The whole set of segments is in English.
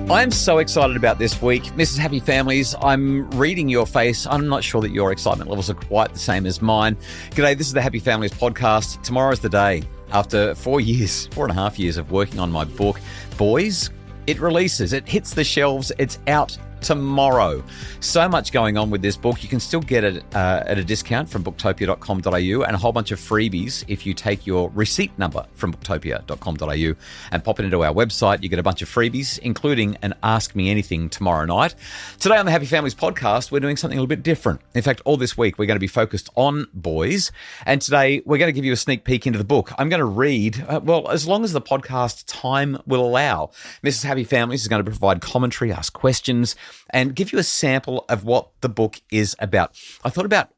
I'm so excited about this week. Mrs. Happy Families, I'm reading your face. I'm not sure that your excitement levels are quite the same as mine. G'day, this is the Happy Families podcast. Tomorrow's the day. After 4.5 years of working on my book, Boys, it releases. It hits the shelves. It's out tomorrow. So much going on with this book. You can still get it at a discount from booktopia.com.au and a whole bunch of freebies if you take your receipt number from booktopia.com.au and pop it into our website. You get a bunch of freebies, including an Ask Me Anything tomorrow night. Today on the Happy Families podcast, we're doing something a little bit different. In fact, all this week, we're going to be focused on boys. And today, we're going to give you a sneak peek into the book. I'm going to read, as long as the podcast time will allow. Mrs. Happy Families is going to provide commentary, ask questions, and give you a sample of what the book is about. I thought about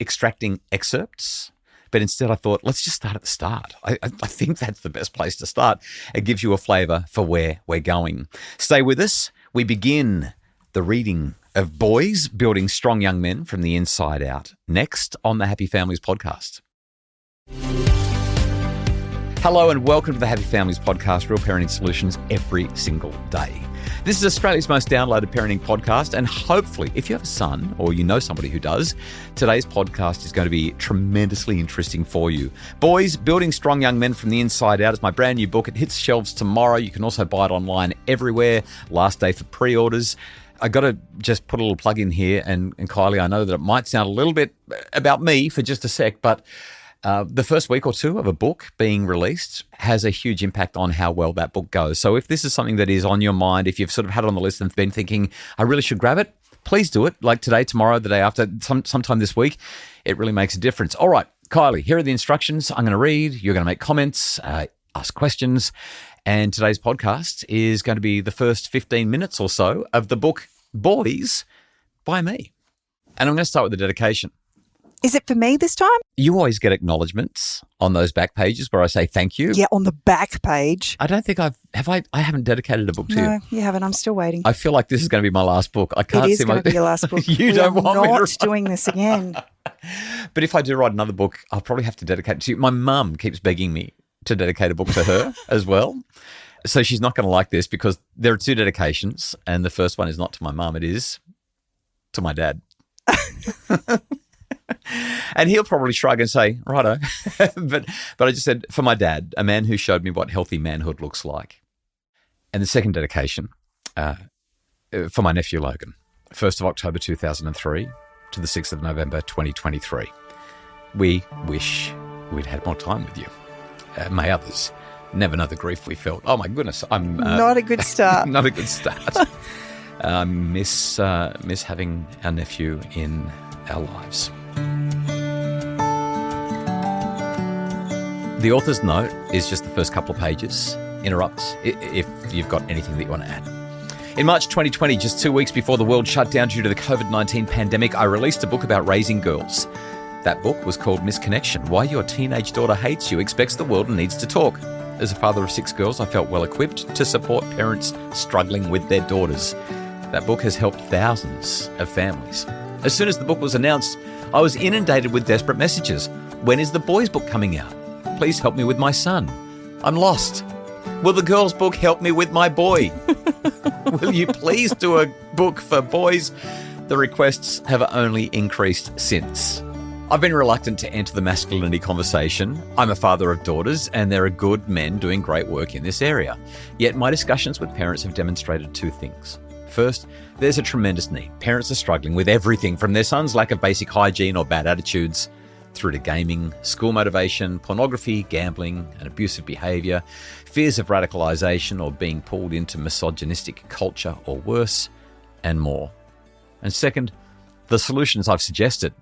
extracting excerpts, but instead I thought, let's just start at the start. I think that's the best place to start. It gives you a flavour for where we're going. Stay with us. We begin the reading of Boys, Building Strong Young Men from the Inside Out, next on the Happy Families podcast. Hello and welcome to the Happy Families podcast, real parenting solutions every single day. This is Australia's most downloaded parenting podcast, and hopefully, if you have a son or you know somebody who does, today's podcast is going to be tremendously interesting for you. Boys, Building Strong Young Men from the Inside Out is my brand new book. It hits shelves tomorrow. You can also buy it online everywhere. Last day for pre-orders. I got to just put a little plug in here, and Kylie, I know that it might sound a little bit about me for just a sec, but the first week or two of a book being released has a huge impact on how well that book goes. So if this is something that is on your mind, if you've sort of had it on the list and been thinking, I really should grab it, please do it. Like today, tomorrow, the day after, sometime this week. It really makes a difference. All right, Kylie, here are the instructions. I'm going to read. You're going to make comments, ask questions. And today's podcast is going to be the first 15 minutes or so of the book Boys by me. And I'm going to start with the dedication. Is it for me this time? You always get acknowledgements on those back pages where I say thank you. Yeah, on the back page. I don't think I haven't dedicated a book to you. No, you haven't. I'm still waiting. I feel like this is going to be my last book. I can't It is see going to be your last book. You don't want me to not doing this again. But if I do write another book, I'll probably have to dedicate it to you. My mum keeps begging me to dedicate a book to her as well. So she's not going to like this because there are two dedications, and the first one is not to my mum, it is to my dad. And he'll probably shrug and say, righto. but I just said, for my dad, a man who showed me what healthy manhood looks like. And the second dedication for my nephew Logan, 1st of October 2003 to the 6th of November 2023. We wish we'd had more time with you. May others never know the grief we felt. Oh my goodness, I'm not a good start. Not a good start. Miss having our nephew in our lives. The author's note is just the first couple of pages. Interrupt if you've got anything that you want to add. In March 2020, just 2 weeks before the world shut down due to the COVID-19 pandemic, I released a book about raising girls. That book was called Misconnection: Why Your Teenage Daughter Hates You, Expects the World and Needs to Talk. As a father of 6 girls, I felt well equipped to support parents struggling with their daughters. That book has helped thousands of families. As soon as the book was announced, I was inundated with desperate messages. When is the boys' book coming out? Please help me with my son. I'm lost. Will the girls' book help me with my boy? Will you please do a book for boys? The requests have only increased since. I've been reluctant to enter the masculinity conversation. I'm a father of daughters, and there are good men doing great work in this area. Yet my discussions with parents have demonstrated two things. First, there's a tremendous need. Parents are struggling with everything from their son's lack of basic hygiene or bad attitudes through to gaming, school motivation, pornography, gambling, and abusive behaviour, fears of radicalisation or being pulled into misogynistic culture or worse, and more. And second, the solutions I've suggested,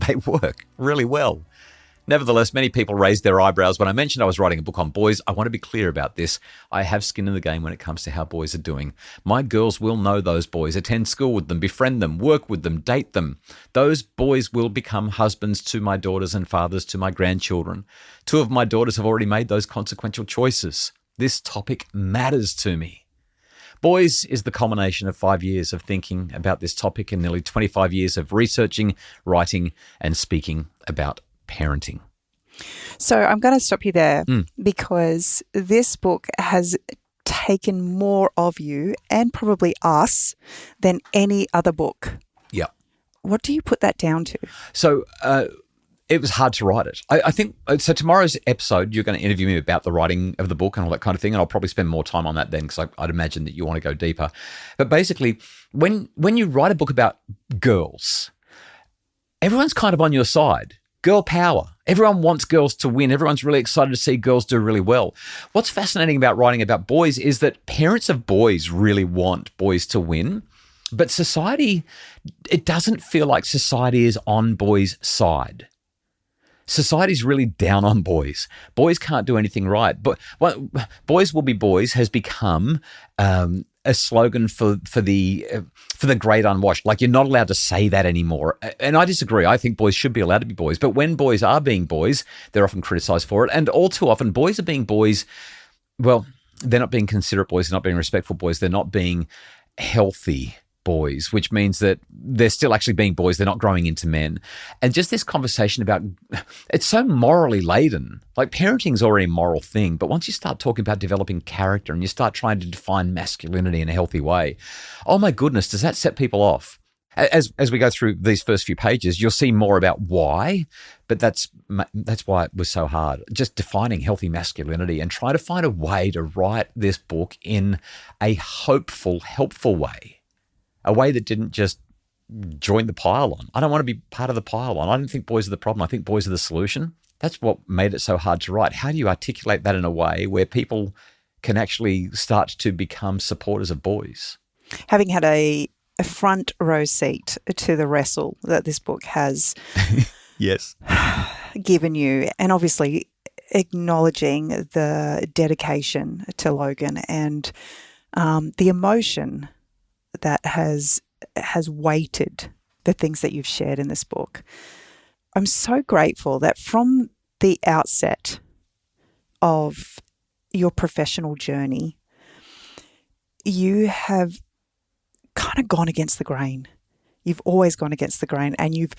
they work really well. Nevertheless, many people raised their eyebrows when I mentioned I was writing a book on boys. I want to be clear about this. I have skin in the game when it comes to how boys are doing. My girls will know those boys, attend school with them, befriend them, work with them, date them. Those boys will become husbands to my daughters and fathers to my grandchildren. 2 of my daughters have already made those consequential choices. This topic matters to me. Boys is the culmination of 5 years of thinking about this topic and nearly 25 years of researching, writing, and speaking about parenting. So I'm going to stop you there because this book has taken more of you and probably us than any other book. Yeah. What do you put that down to? So it was hard to write it. I think, so tomorrow's episode, you're going to interview me about the writing of the book and all that kind of thing, and I'll probably spend more time on that then because I'd imagine that you want to go deeper. But basically, when you write a book about girls, everyone's kind of on your side. Girl power. Everyone wants girls to win. Everyone's really excited to see girls do really well. What's fascinating about writing about boys is that parents of boys really want boys to win, but society, it doesn't feel like society is on boys' side. Society's really down on boys. Boys can't do anything right. But boys will be boys has become a slogan for the great unwashed. Like, you're not allowed to say that anymore. And I disagree. I think boys should be allowed to be boys. But when boys are being boys, they're often criticised for it. And all too often, boys are being boys. Well, they're not being considerate boys. They're not being respectful boys. They're not being healthy boys, which means that they're still actually being boys. They're not growing into men. And just this conversation about, it's so morally laden. Like, parenting's already a moral thing, but once you start talking about developing character and you start trying to define masculinity in a healthy way, oh my goodness, does that set people off? As we go through these first few pages, you'll see more about why, but that's why it was so hard. Just defining healthy masculinity and trying to find a way to write this book in a hopeful, helpful way. A way that didn't just join the pile on. I don't want to be part of the pile on. I don't think boys are the problem. I think boys are the solution. That's what made it so hard to write. How do you articulate that in a way where people can actually start to become supporters of boys? Having had a front row seat to the wrestle that this book has yes, given you, and obviously acknowledging the dedication to Logan and the emotion that has weighted the things that you've shared in this book. I'm so grateful that from the outset of your professional journey, you have kind of gone against the grain. You've always gone against the grain, and you've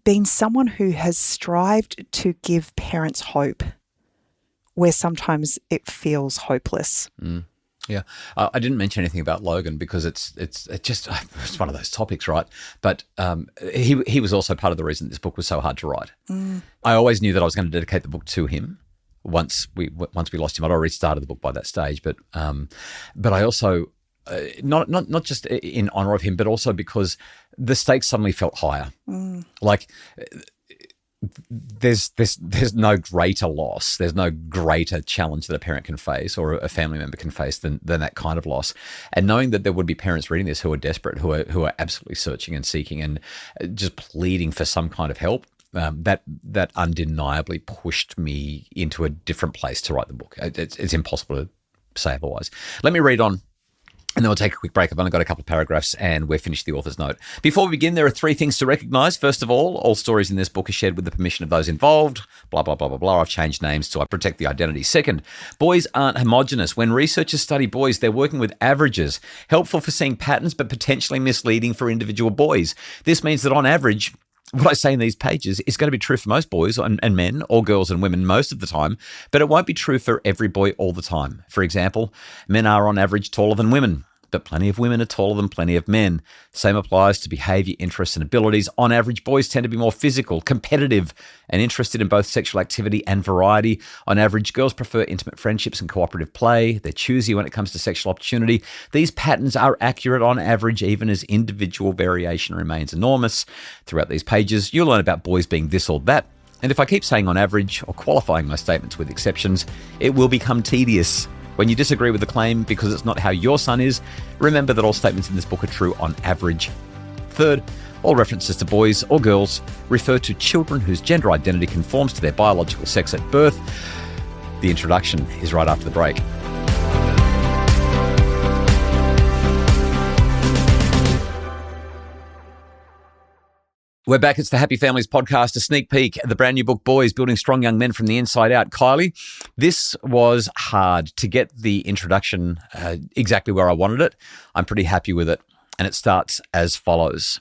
been someone who has strived to give parents hope where sometimes it feels hopeless. Yeah, I didn't mention anything about Logan because it's one of those topics, right? But he was also part of the reason this book was so hard to write. I always knew that I was going to dedicate the book to him. Once we lost him, I'd already started the book by that stage. But I also not just in honor of him, but also because the stakes suddenly felt higher. Like, there's no greater loss, there's no greater challenge that a parent can face or a family member can face than that kind of loss. And knowing that there would be parents reading this who are desperate, who are absolutely searching and seeking and just pleading for some kind of help, that undeniably pushed me into a different place to write the book. It's impossible to say otherwise. Let me read on, and then we'll take a quick break. I've only got a couple of paragraphs and we're finished the author's note. Before we begin, there are 3 things to recognise. First of all stories in this book are shared with the permission of those involved. Blah, blah, blah, blah, blah. I've changed names to protect the identity. Second, boys aren't homogenous. When researchers study boys, they're working with averages, helpful for seeing patterns, but potentially misleading for individual boys. This means that on average, what I say in these pages is going to be true for most boys and men, or girls and women most of the time, but it won't be true for every boy all the time. For example, men are on average taller than women, but plenty of women are taller than plenty of men. Same applies to behaviour, interests and abilities. On average, boys tend to be more physical, competitive and interested in both sexual activity and variety. On average, girls prefer intimate friendships and cooperative play. They're choosy when it comes to sexual opportunity. These patterns are accurate on average, even as individual variation remains enormous. Throughout these pages, you'll learn about boys being this or that. And if I keep saying on average or qualifying my statements with exceptions, it will become tedious. When you disagree with the claim because it's not how your son is, remember that all statements in this book are true on average. Third, all references to boys or girls refer to children whose gender identity conforms to their biological sex at birth. The introduction is right after the break. We're back. It's the Happy Families podcast, a sneak peek at the brand new book, Boys, Building Strong Young Men from the Inside Out. Kylie, this was hard to get the introduction exactly where I wanted it. I'm pretty happy with it. And it starts as follows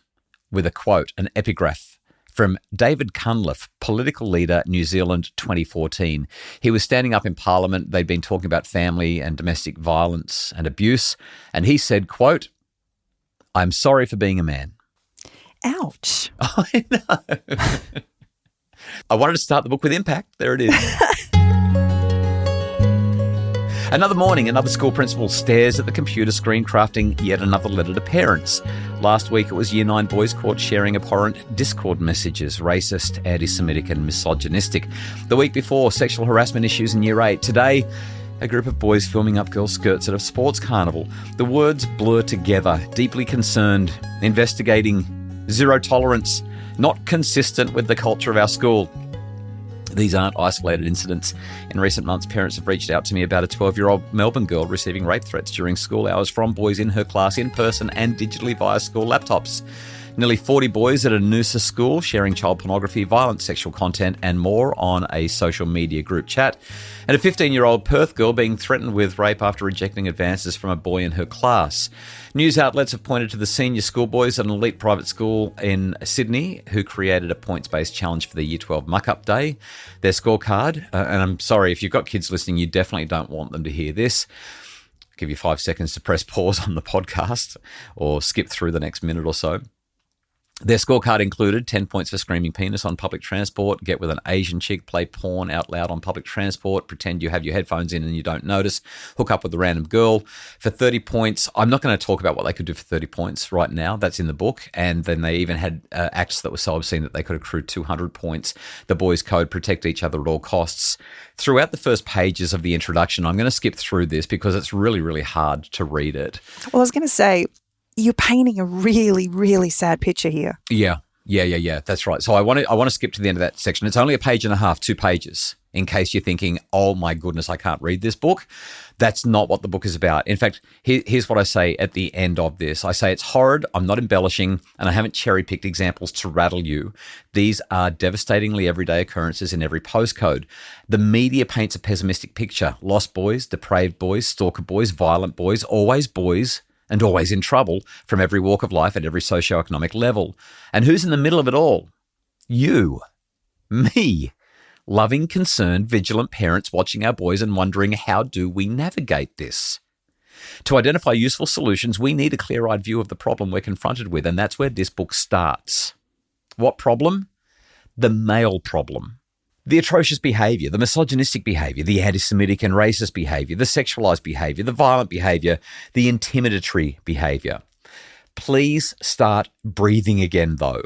with a quote, an epigraph from David Cunliffe, political leader, New Zealand 2014. He was standing up in Parliament. They'd been talking about family and domestic violence and abuse. And he said, quote, "I'm sorry for being a man." Ouch. I know. I wanted to start the book with impact. There it is. Another morning, another school principal stares at the computer screen crafting yet another letter to parents. Last week, it was Year 9 boys caught sharing abhorrent Discord messages, racist, anti-Semitic and misogynistic. The week before, sexual harassment issues in Year 8. Today, a group of boys filming up girls' skirts at a sports carnival. The words blur together, deeply concerned, investigating, zero tolerance, not consistent with the culture of our school. These aren't isolated incidents. In recent months, parents have reached out to me about a 12-year-old Melbourne girl receiving rape threats during school hours from boys in her class in person and digitally via school laptops. Nearly 40 boys at a Noosa school sharing child pornography, violent sexual content and more on a social media group chat. And a 15-year-old Perth girl being threatened with rape after rejecting advances from a boy in her class. News outlets have pointed to the senior schoolboys at an elite private school in Sydney who created a points-based challenge for the Year 12 muck-up day. Their scorecard, and I'm sorry, if you've got kids listening, you definitely don't want them to hear this. Give you 5 seconds to press pause on the podcast or skip through the next minute or so. Their scorecard included 10 points for screaming penis on public transport, get with an Asian chick, play porn out loud on public transport, pretend you have your headphones in and you don't notice, hook up with a random girl. For 30 points, I'm not going to talk about what they could do for 30 points right now. That's in the book. And then they even had acts that were so obscene that they could accrue 200 points. The boys' code, protect each other at all costs. Throughout the first pages of the introduction, I'm going to skip through this because it's really, really hard to read it. Well, I was going to say, you're painting a really, really sad picture here. Yeah. That's right. So I want to skip to the end of that section. It's only a page and a half, 2 pages, in case you're thinking, oh my goodness, I can't read this book. That's not what the book is about. In fact, here's what I say at the end of this. I say it's horrid, I'm not embellishing, and I haven't cherry-picked examples to rattle you. These are devastatingly everyday occurrences in every postcode. The media paints a pessimistic picture. Lost boys, depraved boys, stalker boys, violent boys, and always in trouble from every walk of life at every socioeconomic level. And who's in the middle of it all? You. Me. Loving, concerned, vigilant parents watching our boys and wondering, how do we navigate this? To identify useful solutions, we need a clear-eyed view of the problem we're confronted with, and that's where this book starts. What problem? The male problem. The atrocious behaviour, the misogynistic behaviour, the anti-Semitic and racist behaviour, the sexualised behaviour, the violent behaviour, the intimidatory behaviour. Please start breathing again, though.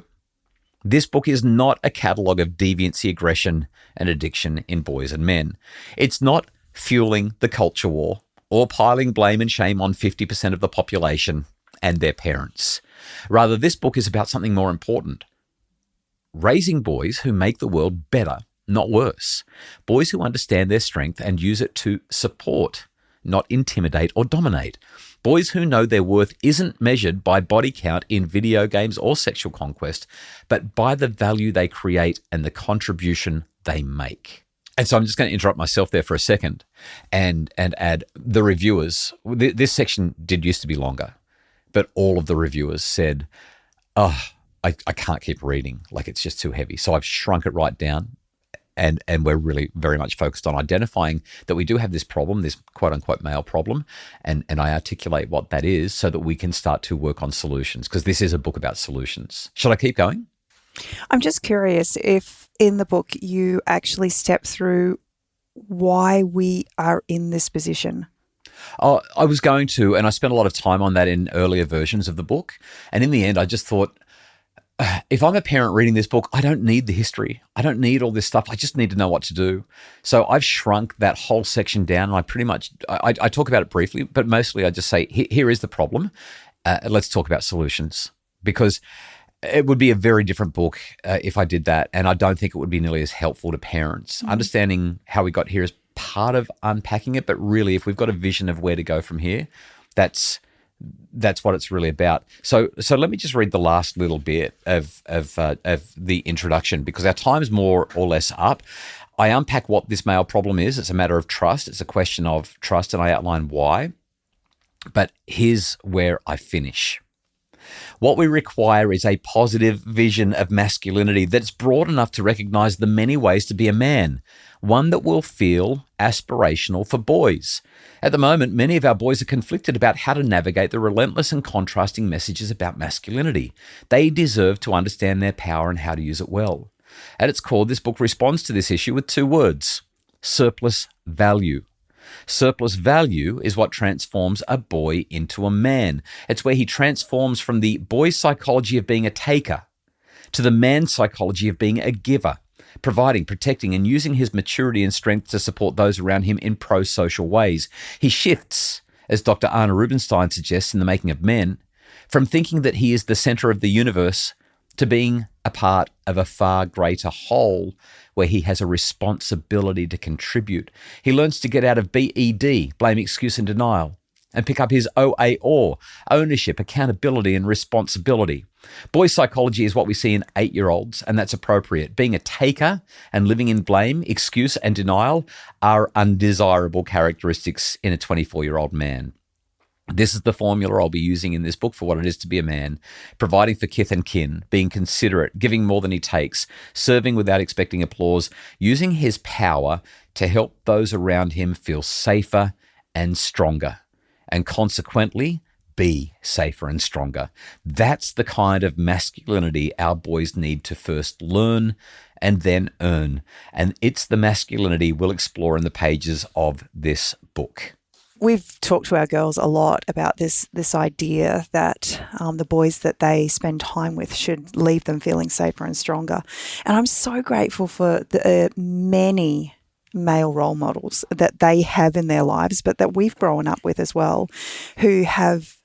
This book is not a catalogue of deviancy, aggression and addiction in boys and men. It's not fueling the culture war or piling blame and shame on 50% of the population and their parents. Rather, this book is about something more important. Raising boys who make the world better, not worse. Boys who understand their strength and use it to support, not intimidate or dominate. Boys who know their worth isn't measured by body count in video games or sexual conquest, but by the value they create and the contribution they make. And so I'm just going to interrupt myself there for a second and add the reviewers. This section did used to be longer, but all of the reviewers said, I can't keep reading. Like, it's just too heavy. So I've shrunk it right down. And we're really very much focused on identifying that we do have this problem, this quote-unquote male problem, and I articulate what that is so that we can start to work on solutions, because this is a book about solutions. Should I keep going? I'm just curious if in the book you actually step through why we are in this position. Oh, I was going to, and I spent a lot of time on that in earlier versions of the book. And in the end, I just thought, if I'm a parent reading this book, I don't need the history. I don't need all this stuff. I just need to know what to do. So I've shrunk that whole section down, and I pretty much, I talk about it briefly, but mostly I just say, here is the problem. Let's talk about solutions, because it would be a very different book if I did that. And I don't think it would be nearly as helpful to parents. Mm-hmm. Understanding how we got here is part of unpacking it. But really, if we've got a vision of where to go from here, that's what it's really about. So let me just read the last little bit of the introduction, because our time's more or less up. I unpack what this male problem is. It's a matter of trust. It's a question of trust, and I outline why. But here's where I finish. What we require is a positive vision of masculinity that's broad enough to recognize the many ways to be a man, one that will feel aspirational for boys. At the moment, many of our boys are conflicted about how to navigate the relentless and contrasting messages about masculinity. They deserve to understand their power and how to use it well. At its core, this book responds to this issue with two words: surplus value. Surplus value is what transforms a boy into a man. It's where he transforms from the boy's psychology of being a taker to the man's psychology of being a giver, providing, protecting, and using his maturity and strength to support those around him in pro-social ways. He shifts, as Dr. Anna Rubinstein suggests in The Making of Men, from thinking that he is the center of the universe to being a part of a far greater whole where he has a responsibility to contribute. He learns to get out of BED, blame, excuse, and denial, and pick up his OA, ownership, accountability, and responsibility. Boy psychology is what we see in 8-year-olds, and that's appropriate. Being a taker and living in blame, excuse, and denial are undesirable characteristics in a 24-year-old man. This is the formula I'll be using in this book for what it is to be a man: providing for kith and kin, being considerate, giving more than he takes, serving without expecting applause, using his power to help those around him feel safer and stronger, and consequently be safer and stronger. That's the kind of masculinity our boys need to first learn and then earn. And it's the masculinity we'll explore in the pages of this book. We've talked to our girls a lot about this idea that the boys that they spend time with should leave them feeling safer and stronger. And I'm so grateful for the many male role models that they have in their lives, but that we've grown up with as well, who have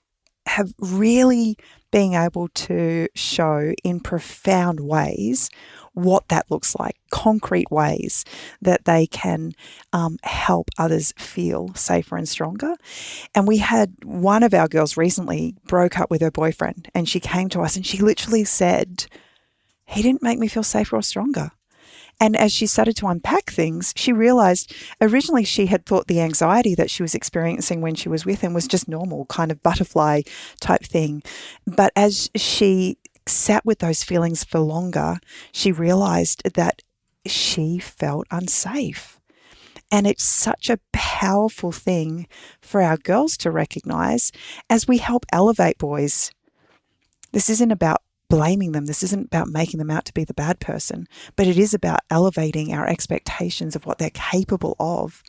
really been able to show in profound ways what that looks like, concrete ways that they can help others feel safer and stronger. And we had one of our girls recently broke up with her boyfriend, and she came to us and she literally said, "He didn't make me feel safer or stronger." And as she started to unpack things, she realized originally she had thought the anxiety that she was experiencing when she was with him was just normal, kind of butterfly type thing. But as she sat with those feelings for longer, she realized that she felt unsafe. And it's such a powerful thing for our girls to recognize as we help elevate boys. This isn't about blaming them. This isn't about making them out to be the bad person, but it is about elevating our expectations of what they're capable of,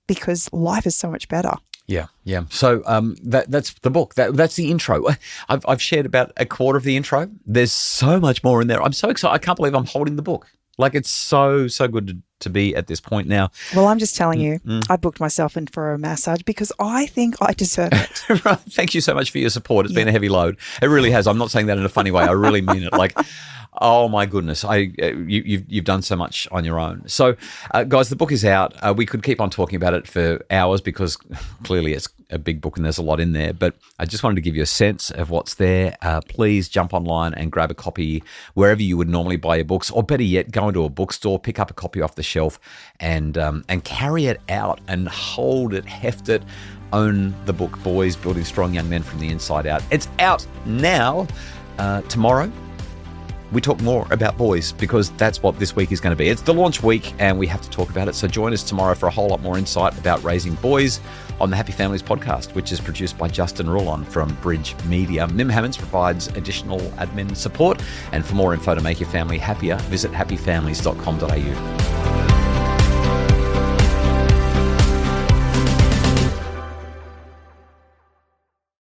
because life is so much better. Yeah. So that's the book. That's the intro. I've shared about a quarter of the intro. There's so much more in there. I'm so excited. I can't believe I'm holding the book. Like, it's so good to be at this point now. Well, I'm just telling you, I booked myself in for a massage because I think I deserve it. Right. Thank you so much for your support. It's been a heavy load. It really has. I'm not saying that in a funny way. I really mean it. Like, oh my goodness, you've done so much on your own. So, guys, the book is out. We could keep on talking about it for hours because clearly it's a big book and there's a lot in there. But I just wanted to give you a sense of what's there. Please jump online and grab a copy wherever you would normally buy your books, or better yet, go into a bookstore, pick up a copy off the shelf, and carry it out and hold it, heft it. Own the book, Boys Building Strong Young Men from the Inside Out. It's out now. Tomorrow, we talk more about boys because that's what this week is going to be. It's the launch week and we have to talk about it. So join us tomorrow for a whole lot more insight about raising boys on the Happy Families podcast, which is produced by Justin Rulon from Bridge Media. Mim Hammonds provides additional admin support. And for more info to make your family happier, visit happyfamilies.com.au.